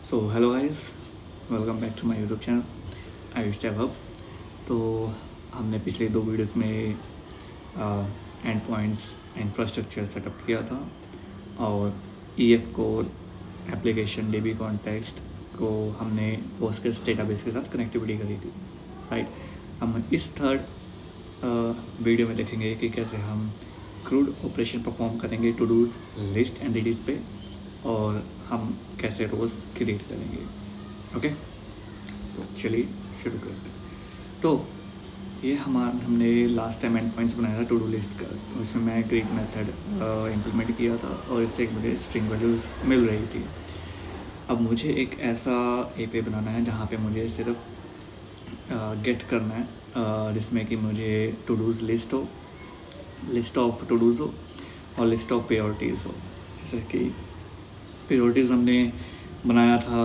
So hello guys, welcome back to my YouTube channel Ayush Tab Hub. तो हमने पिछले दो वीडियोस में एंड पॉइंट्स इंफ्रास्ट्रक्चर सेटअप किया था और EF core application DB context को हमने पोस्टग्रेस डेटाबेस के साथ कनेक्टिविटी करी थी, राइट। हम इस थर्ड वीडियो में देखेंगे कि कैसे हम क्रूड ऑपरेशन परफॉर्म करेंगे टू डूज लिस्ट एंटिटीज़ पे और हम कैसे रोज़ क्रिएट करेंगे। ओके, तो चलिए शुरू करते हैं। तो ये हमने लास्ट टाइम एंड पॉइंट्स बनाया था टू डू लिस्ट का, उसमें मैं ग्रीक मेथड इम्प्लीमेंट किया था और इससे मुझे स्ट्रिंग वैल्यूज़ मिल रही थी। अब मुझे एक ऐसा API बनाना है जहाँ पे मुझे सिर्फ गेट करना है, जिसमें कि मुझे टू डूज लिस्ट हो, लिस्ट ऑफ टू डूज हो और लिस्ट ऑफ प्रायोरिटीज़ हो। जैसे कि प्रायोरिटीज़ हमने बनाया था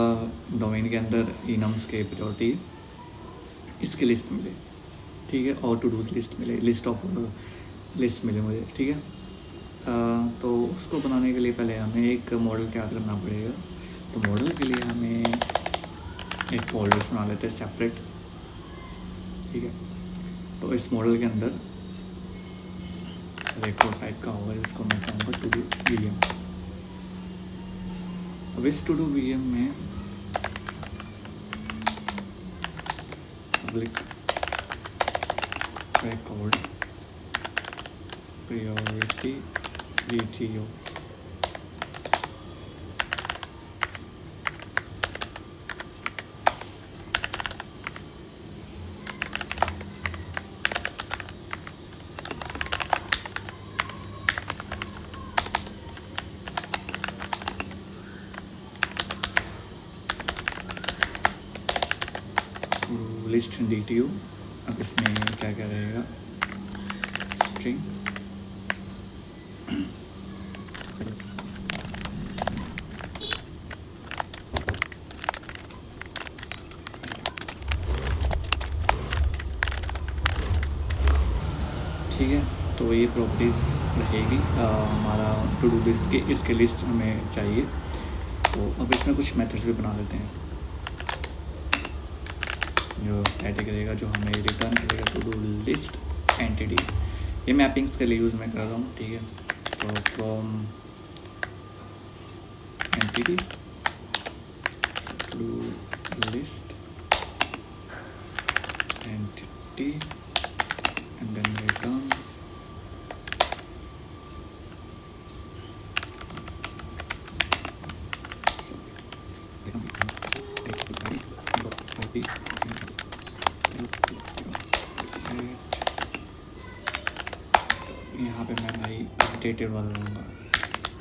डोमेन के अंदर इनम्स के प्रायोरिटी, इसकी लिस्ट मिले, ठीक है, और टू डूज लिस्ट मिले, लिस्ट ऑफ लिस्ट मिले मुझे, ठीक है। तो उसको बनाने के लिए पहले हमें एक मॉडल तैयार करना पड़ेगा। तो मॉडल के लिए हमें एक फोल्डर्स बना लेते हैं सेपरेट, ठीक है। तो इस मॉडल के अंदर रिकॉर्ड टाइप का होगा जिसको मैं कहूँगा टू डू VM। अब इस टू डू VM में public record priority VTO, list DTO। अब इसमें क्या क्या रहेगा, स्ट्रिंग ठीक है। तो ये प्रॉपर्टीज़ रहेगी हमारा टू डू लिस्ट की, इसके लिस्ट हमें चाहिए। तो अब इसमें कुछ मेथड्स भी बना लेते हैं। जो स्टैटिक रहेगा जो हमें रिटर्न करेगा टू डू लिस्ट एंटिटी, ये मैपिंग्स के लिए यूज़ मैं कर रहा हूँ, ठीक है। तो from entity to list entity and then return यहाँ पे मैं भाई अपडेटेड वाला लूँगा,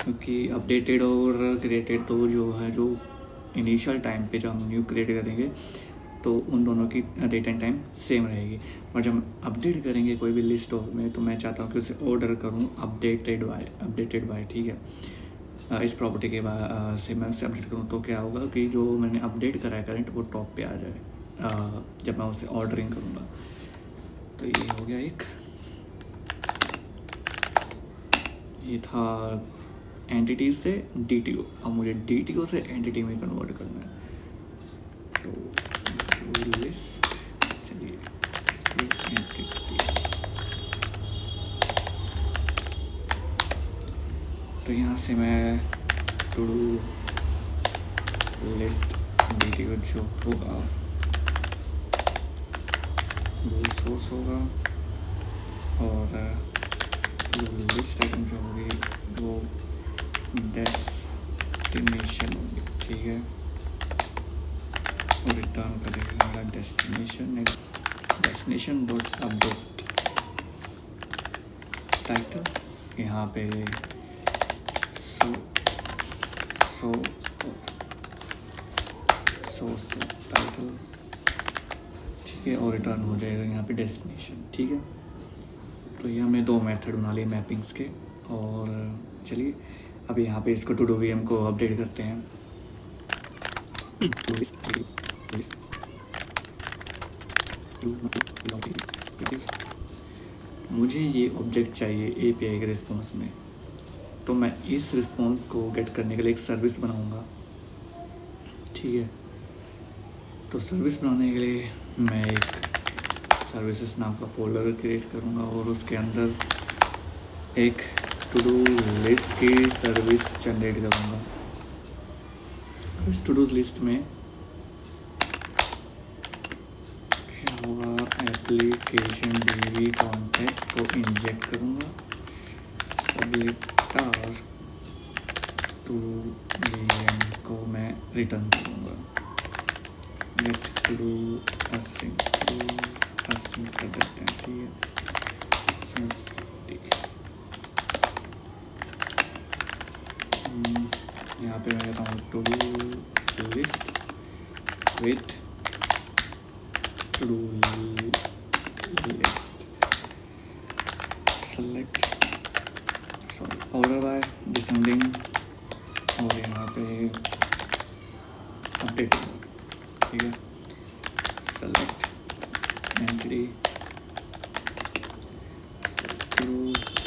क्योंकि अपडेटेड और क्रिएटेड तो जो है, जो इनिशियल टाइम पे जब हम न्यू क्रिएट करेंगे तो उन दोनों की डेट एंड टाइम सेम रहेगी, और जब हम अपडेट करेंगे कोई भी लिस्ट हो में तो मैं चाहता हूँ कि उसे ऑर्डर करूँ अपडेटेड बाय, ठीक है। इस प्रॉपर्टी के बाद से मैं उसे अपडेट करूँ तो क्या होगा कि जो मैंने अपडेट करा है करंट वो टॉप पे आ जाए जब मैं उसे ऑर्डरिंग करूँगा। तो ये हो गया एक, ये था एंटिटीज से DTO। अब मुझे DTO से एंटिटी में कन्वर्ट करना है। तो लिस्ट, चलिए एंटिटी, तो यहाँ से मैं टू डू लिस्ट DTO जो होगा वो सोर्स होगा और लिस्ट आइटम जो होगी वो डेस्टिनेशन होगी, ठीक है। और रिटर्न करेगा हमारा डेस्टिनेशन डॉट अपडेट टाइटल, यहाँ पे सोर्स टाइटल, ठीक है। और रिटर्न हो जाएगा यहाँ पे डेस्टिनेशन, ठीक है। तो ये हमने दो मेथड बना लिए मैपिंग्स के, और चलिए अब यहाँ पे इसको टू डू VM को अपडेट करते हैं। मुझे ये ऑब्जेक्ट चाहिए API के रिस्पॉन्स में, तो मैं इस रिस्पॉन्स को गेट करने के लिए एक सर्विस बनाऊंगा, ठीक है। तो सर्विस बनाने के लिए मैं एक सर्विसेज नाम का फोल्डर क्रिएट करूँगा और उसके अंदर एक टू डू लिस्ट की सर्विस जनरेट करूँगा। इस टू डू लिस्ट में क्या होगा, एप्लीकेशन डीबी कॉन्टेक्स्ट को इंजेक्ट करूँगा, पब्लिक टास्क टू वीएम को मैं रिटर्न करूँगा, गेट टू डू असिंक कर देते हैं, ठीक है। यहाँ पे मैं कहता हूँ to do list with to do list select order by descending और यहाँ पे अपडेट, ठीक है। Select entity to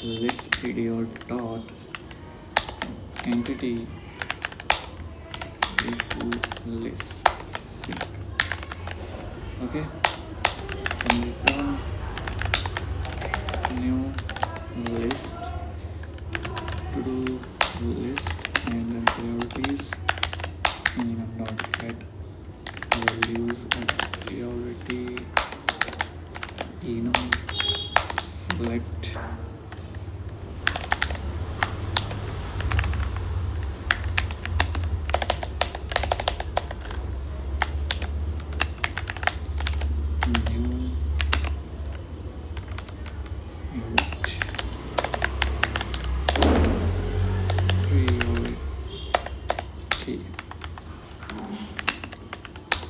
list video dot entity to list sync, okay, and return new list to do list and then priorities enum dot get values of priority enum select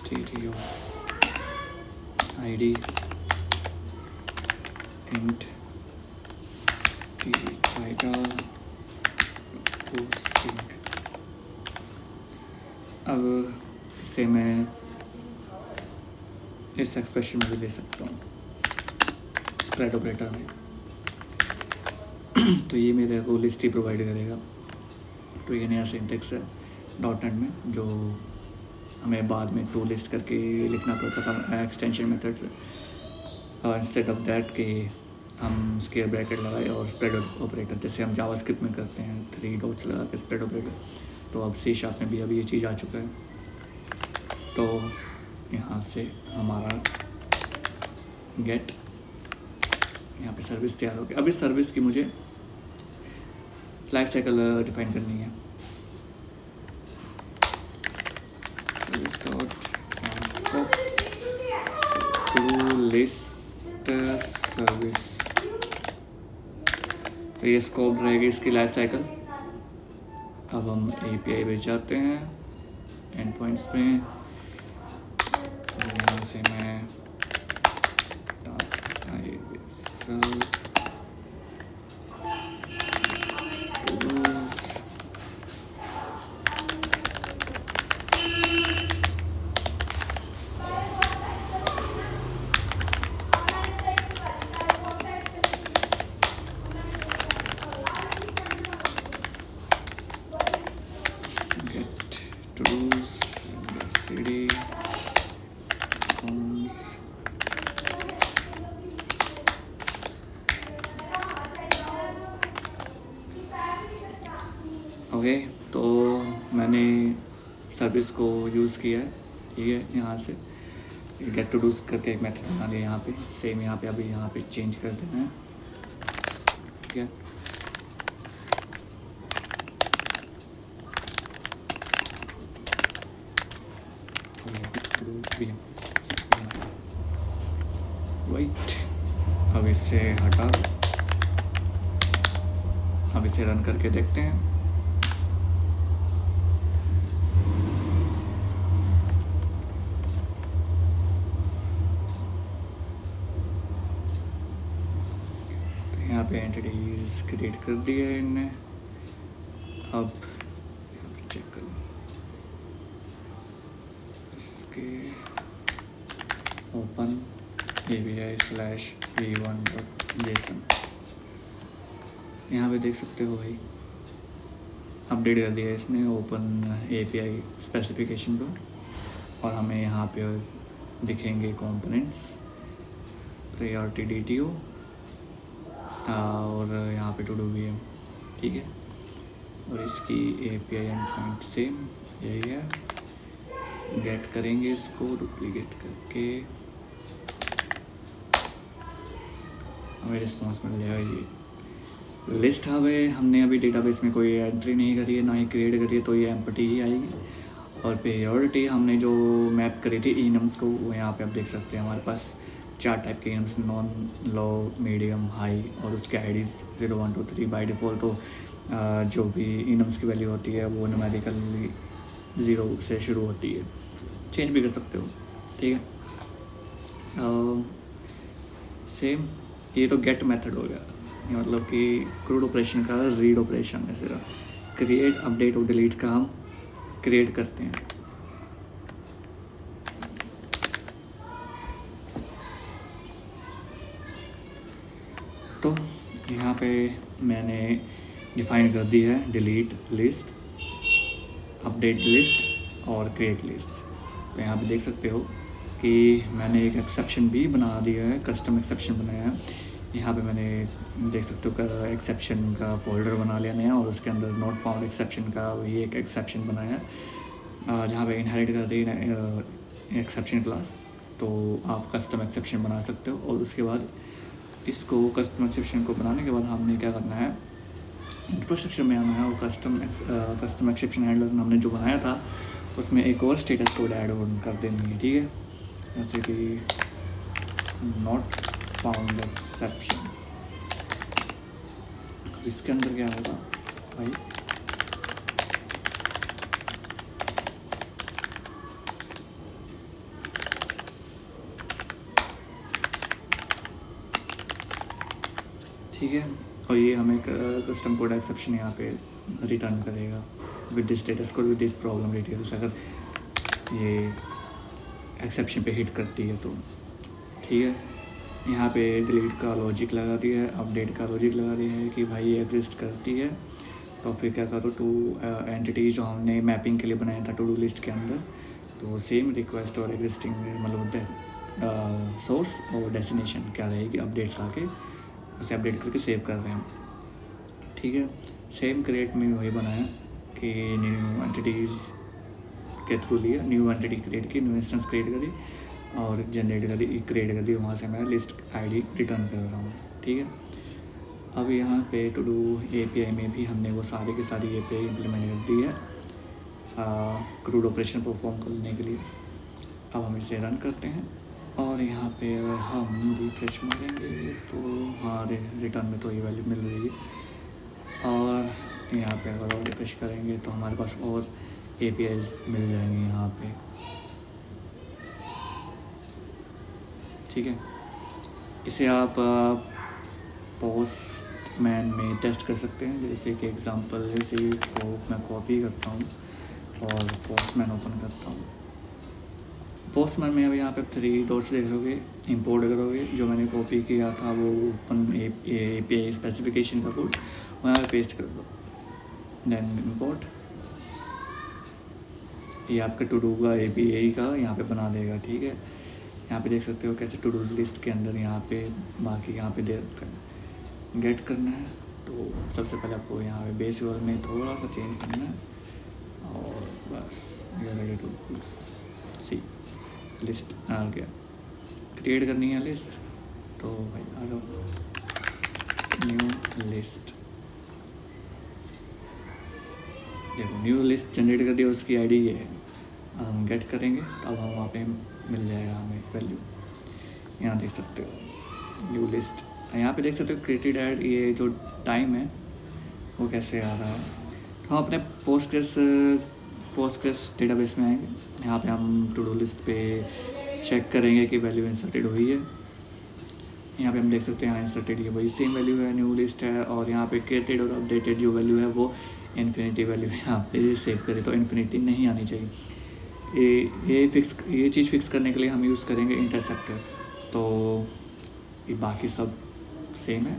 TTO ID int title posting। अब इसे मैं इस expression में भी ले सकता हूँ spread operator में। तो ये मेरे को लिस्ट ही प्रोवाइड करेगा। तो ये नया सिंटेक्स है डॉट नेट में जो हमें बाद में टू लिस्ट करके लिखना पड़ता था एक्सटेंशन मेथड से। इंस्टेड ऑफ दैट कि हम स्क्वायर ब्रैकेट लगाए और स्प्रेड ऑपरेटर जैसे हम जावास्क्रिप्ट में करते हैं 3 डॉट्स लगा के स्प्रेड ऑपरेटर, तो अब सी शार्प में भी अभी ये चीज़ आ चुका है। तो यहाँ से हमारा गेट यहाँ पे सर्विस तैयार हो गया। अब इस सर्विस की मुझे लाइफ साइकिल डिफाइन करनी है। लिस्ट सर्विस, तो ये स्कोप रहेगी इसकी लाइफ साइकिल। अब हम API पे जाते हैं एंड पॉइंट्स में, यहाँ से मैं ओके। तो मैंने सर्विस को यूज़ किया है, ठीक है। यहाँ से गेट टू डू करके एक मेथड बना लिया, यहाँ पे सेम यहाँ पे अभी यहाँ पे चेंज कर देना है, ठीक है। राइट, अब इसे हटा, अब इसे रन करके देखते हैं। तो यहाँ पे एंटिटीज क्रिएट कर दिए है इनने। अब यहाँ पे चेक करो इसके ओपन API/v1.json, यहाँ पे देख सकते हो भाई अपडेट कर दिया है इसने ओपन API स्पेसिफिकेशन को, और हमें यहाँ पे दिखेंगे कंपोनेंट्स, प्रायोरिटी DTO और यहाँ पे टू डू भी है, ठीक है। और इसकी API एंड पॉइंट सेम यही है। गेट करेंगे इसको डुप्लीकेट करके, हमें रिस्पॉन्स मिल जाएगा। ये लिस्ट हमने अभी डेटाबेस में कोई एंट्री नहीं करी है, ना ही क्रिएट करी है, तो ये एम्प्टी ही आएगी। और प्रायोरिटी हमने जो मैप करी थी इनम्स को, वो यहाँ पे आप देख सकते हैं हमारे पास 4 टाइप के इनम्स, नॉन, लो, मीडियम, हाई, और उसके IDs 0 1 2 3। बाई डिफ़ॉल्ट तो जो भी इनम्स की वैल्यू होती है वो न्यूमेरिकली 0 से शुरू होती है, चेंज भी कर सकते हो, ठीक है। सेम ये तो गेट मेथड हो गया, ये मतलब कि क्रूड ऑपरेशन का रीड ऑपरेशन है सिर्फ। क्रिएट, अपडेट और डिलीट का हम क्रिएट करते हैं। तो यहाँ पे मैंने डिफाइन कर दी है डिलीट लिस्ट, अपडेट लिस्ट और क्रिएट लिस्ट। तो यहाँ पे देख सकते हो कि मैंने एक एक्सेप्शन भी बना दिया है, कस्टम एक्सेप्शन बनाया है। यहाँ पे मैंने देख सकते हो एक्सेप्शन का फोल्डर बना लिया नया, और उसके अंदर नॉट फाउंड एक्सेप्शन का वही एक एक्सेप्शन बनाया है, जहाँ पे इनहेरिट कर दी एक्सेप्शन क्लास। तो आप कस्टम एक्सेप्शन बना सकते हो, और उसके बाद इसको कस्टम एक्सेप्शन को बनाने के बाद हमने क्या करना है, इंफ्रास्ट्रक्चर में आना है, और कस्टम एक्सेप्शन हैंडलर हमने जो बनाया था उसमें एक और स्टेटस कोड ऐड ऑन कर देनी है, ठीक है। जैसे कि नॉट फाउंड एक्सेप्शन, इसके अंदर क्या होगा भाई, ठीक है। और ये हमें कस्टम कोड एक्सेप्शन यहाँ पे रिटर्न करेगा with this status code, with this problem details, अगर ये एक्सेप्शन पे हिट करती है तो, ठीक है। यहाँ पे डिलीट का लॉजिक लगा दिया है, अपडेट का लॉजिक लगा दिया है कि भाई ये एग्जिस्ट करती है, तो फिर क्या करो, टू एंटिटी जो हमने मैपिंग के लिए बनाया था टू डू लिस्ट के अंदर, तो सेम रिक्वेस्ट और एग्जिस्टिंग मतलब सोर्स और डेस्टिनेशन क्या रहेगी, अपडेट्स आके उसे अपडेट करके सेव कर रहे हैं, ठीक है। सेम क्रिएट में वही बनाया कि न्यू एंटिटीज़ के थ्रू लिया, न्यू एंटिटी क्रिएट की, न्यू इंस्टेंस क्रिएट करी और जनरेट कर दी, क्रिएट कर दी, वहाँ से मैं लिस्ट ID रिटर्न कर रहा हूँ, ठीक है। अब यहाँ पे टू डू API में भी हमने वो सारी की सारी API इम्प्लीमेंट कर दी है क्रूड ऑपरेशन परफॉर्म करने के लिए। अब हम इसे रन करते हैं, और यहाँ पे अगर हम रिफ्रेश मारेंगे तो हाँ रिटर्न में तो ये वैल्यू मिल रही है, और यहाँ पे अगर और रिफ्रेश करेंगे तो हमारे पास और APIs मिल जाएंगे यहाँ पे, ठीक है। इसे आप पोस्टमैन में टेस्ट कर सकते हैं, जैसे कि एग्जांपल जैसे को मैं कॉपी करता हूँ और पोस्टमैन ओपन करता हूँ। पोस्टमैन में अब यहाँ पे 3 डॉट्स देखोगे, इंपोर्ट करोगे, जो मैंने कॉपी किया था वो ओपन API स्पेसिफिकेशन का कोड वहाँ पे पेस्ट कर दो, देन इंपोर्ट, ये आपका टू डू का API का यहाँ पे बना देगा, ठीक है। यहाँ पे देख सकते हो कैसे टू डू लिस्ट के अंदर यहाँ पे बाकी यहाँ पे दे गेट करना है। तो सबसे पहले आपको यहाँ पे बेस लेवल में थोड़ा सा चेंज करना है, और बस ये रेडी टू सी लिस्ट आ गया। क्रिएट करनी है लिस्ट, तो भाई आ जाओ, न्यू लिस्ट, देखो न्यू लिस्ट जनरेट कर दिया, उसकी ID ये है। हम गेट करेंगे तब हम वहाँ पे मिल जाएगा हमें वैल्यू, यहाँ देख सकते हो न्यू लिस्ट। यहाँ पे देख सकते हो क्रिएटेड ऐड, ये जो टाइम है वो कैसे आ रहा है। हम अपने पोस्टग्रेस डेटाबेस में आएंगे, यहाँ पे हम टू डू लिस्ट पे चेक करेंगे कि वैल्यू इंसर्टेड हुई है। यहाँ पे हम देख सकते हैं यहाँ इंसर्टेड ये वही सेम वैल्यू है, न्यू लिस्ट है, और यहाँ पे क्रिएटेड और अपडेटेड जो वैल्यू है वो इन्फिनिटी वैल्यू है। यहाँ पे सेव करें तो इन्फिनिटी नहीं आनी चाहिए। ये चीज़ फिक्स करने के लिए हम यूज़ करेंगे इंटरसेप्टर। तो ये बाकी सब सेम है।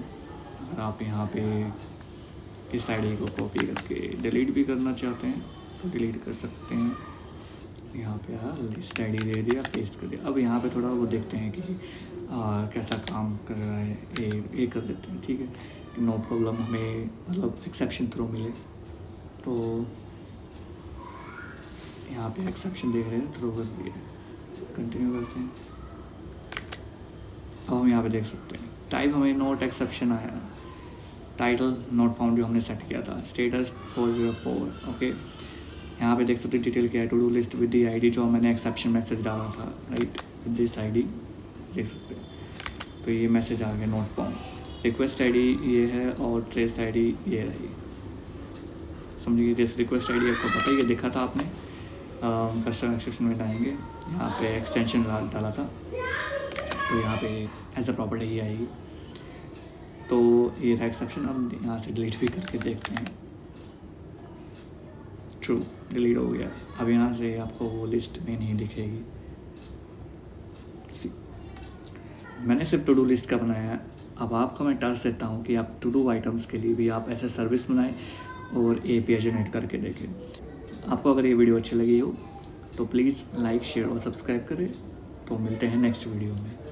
अगर आप यहाँ पे इस आईडी को कॉपी करके डिलीट भी करना चाहते हैं तो डिलीट कर सकते हैं। यहाँ पे लिस्ट आईडी दे दिया, पेस्ट कर दिया। अब यहाँ पे थोड़ा वो देखते हैं कि कैसा काम कर रहा है, ये कर देते हैं, ठीक है, नो प्रॉब्लम, हमें मतलब एक्सेप्शन थ्रो मिले। तो यहाँ पे एक्सेप्शन देख रहे हैं, थ्रो कर दिया, कंटिन्यू करते हैं। अब हम यहाँ पे देख सकते हैं टाइप हमें नोट एक्सेप्शन आया, टाइटल नोट फाउंड जो हमने सेट किया था, स्टेटस 404, ओके। यहाँ पे देख सकते हैं डिटेल क्या है, to do list with the ID जो मैंने एक्सेप्शन मैसेज डाला था, राइट, विद दिस आईडी, देख सकते हैं। तो ये मैसेज आ गया नोट फाउंड, रिक्वेस्ट आईडी ये है और ट्रेस आईडी ये रही, समझिए। जैसे रिक्वेस्ट आईडी आपको पता ही है, देखा था आपने, कस्टमर एक्सेप्शन में डालेंगे, यहाँ पे एक्सटेंशन डाला था, तो यहाँ पे एज अ प्रॉपर्टी ही आएगी। तो ये था एक्सेप्शन। अब यहाँ से डिलीट भी करके देखते हैं, ट्रू, डिलीट हो गया। अब यहाँ से आपको वो लिस्ट में नहीं दिखेगी। मैंने सिर्फ टू डू लिस्ट का बनाया है। अब आपको मैं टास्क देता हूँ कि आप टू डू आइटम्स के लिए भी आप ऐसे सर्विस बनाएं और API जनरेट करके देखें। आपको अगर ये वीडियो अच्छी लगी हो तो प्लीज़ लाइक, शेयर और सब्सक्राइब करें। तो मिलते हैं नेक्स्ट वीडियो में।